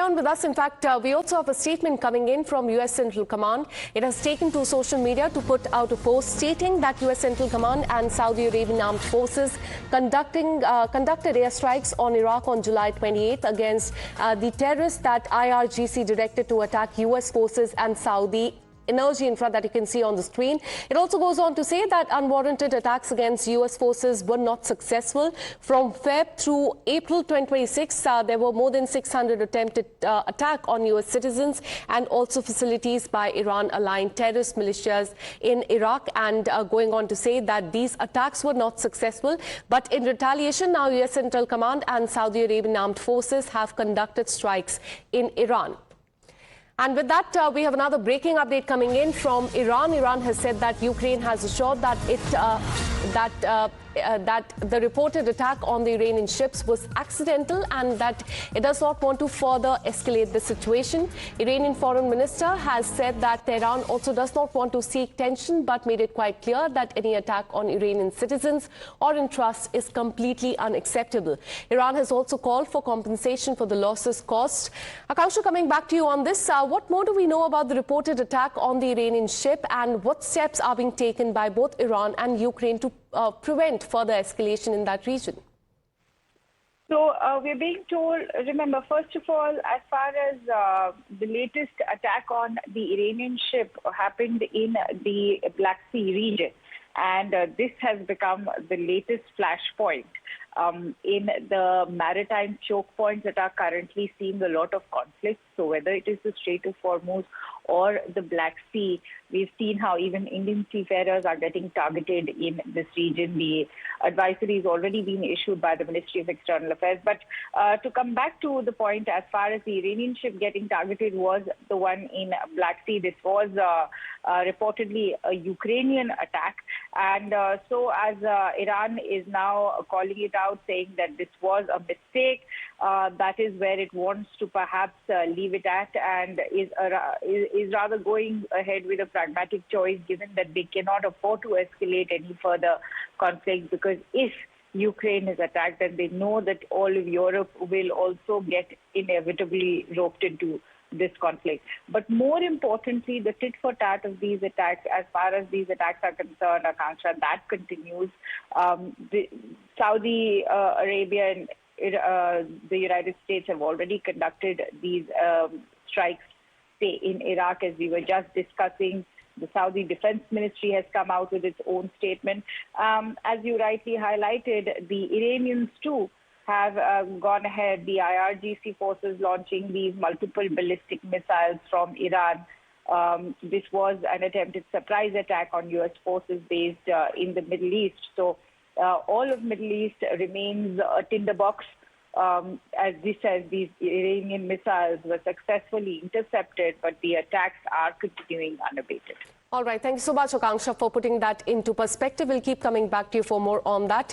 on with us. In fact, we also have a statement coming in from U.S. Central Command. It has taken to social media to put out a post stating that U.S. Central Command and Saudi Arabian armed forces conducted airstrikes on Iraq on July 28th against the terrorists that IRGC directed to attack U.S. forces and Saudi energy infra that you can see on the screen. It also goes on to say that unwarranted attacks against U.S. forces were not successful. From Feb through April 2026, there were more than 600 attempted attack on U.S. citizens and also facilities by Iran-aligned terrorist militias in Iraq, and going on to say that these attacks were not successful. But in retaliation, now U.S. Central Command and Saudi Arabian armed forces have conducted strikes in Iran. And with that, we have another breaking update coming in from Iran. Iran has said that Ukraine has assured that that the reported attack on the Iranian ships was accidental and that it does not want to further escalate the situation. Iranian Foreign Minister has said that Tehran also does not want to seek tension, but made it quite clear that any attack on Iranian citizens or interests is completely unacceptable. Iran has also called for compensation for the losses caused. Akansha, coming back to you on this, what more do we know about the reported attack on the Iranian ship, and what steps are being taken by both Iran and Ukraine to prevent further escalation in that region? So we're being told, remember, first of all, as far as the latest attack on the Iranian ship happened in the Black Sea region, and this has become the latest flashpoint in the maritime choke points that are currently seeing a lot of conflict. So whether it is the Strait of Hormuz or the Black Sea, we've seen how even Indian seafarers are getting targeted in this region. The advisory has already been issued by the Ministry of External Affairs. But to come back to the point, as far as the Iranian ship getting targeted was the one in Black Sea, this was reportedly a Ukrainian attack. And so as Iran is now calling it out, saying that this was a mistake, that is where it wants to perhaps leave it at, and is rather going ahead with a pragmatic choice, given that they cannot afford to escalate any further conflict, because if Ukraine is attacked, then they know that all of Europe will also get inevitably roped into this conflict. But more importantly, the tit-for-tat of these attacks, as far as these attacks are concerned, Akansha, that continues. Saudi Arabia and the United States have already conducted these strikes, say, in Iraq, as we were just discussing. The Saudi Defense Ministry has come out with its own statement. As you rightly highlighted, the Iranians too have gone ahead, the IRGC forces launching these multiple ballistic missiles from Iran. This was an attempted surprise attack on U.S. forces based in the Middle East. So all of Middle East remains a tinderbox, as these Iranian missiles were successfully intercepted, but the attacks are continuing unabated. All right. Thank you so much, Akansha, for putting that into perspective. We'll keep coming back to you for more on that.